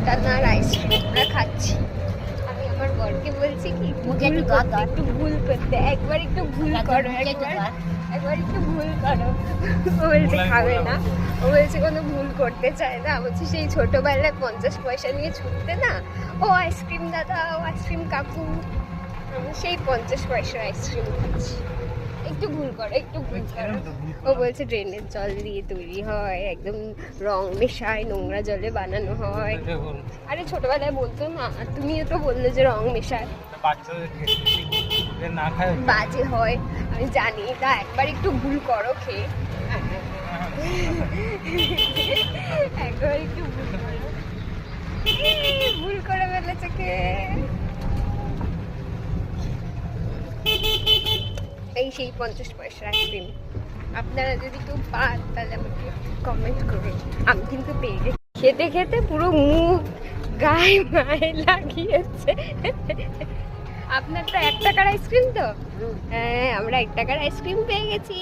কাটানার ice cream আমরা খাচ্ছি। আমি আমার বরকে বলছি কি একটু ভুল করতে, একবার একটু ভুল করো, একবার একটু ভুল করো। ও বলছে খাবে না, ও বলছে কোনো ভুল করতে চায় না। বলছি সেই ছোটবেলায় 50 পয়সা নিয়ে ছুটতে না, ও আইসক্রিম দাদা, ও আইসক্রিম কাকু, আমি সেই 50 পয়সার আইসক্রিম খাচ্ছি। একটু ভুল করো, একটু ভুল করো। ও বলছে ড্রেনের জল দিয়ে তৈরি হয়, একদম রং মেশায়, নোংরা জলে বানানো হয়। আরে ছোটবেলায় বলতো না, আর তুমিও তো বললে যে রং মেশায়, বাজে হয়। আমি জানি, তা একবার একটু ভুল করো খেয়ে, একবার একটু ভুল করো। ভুল করে ফেলেছে কে? এই সেই 50 পয়সার আইসক্রিম। আপনারা যদি কেউ পান তাহলে আমাকে কমেন্ট করুন। আমি কিন্তু পেয়ে গেছি। খেতে খেতে পুরো মুখ গায়ে মায়ে লাগিয়েছে। আপনার তো 1 টাকার আইসক্রিম তো? হ্যাঁ, আমরা 1 টাকার আইসক্রিম পেয়ে গেছি।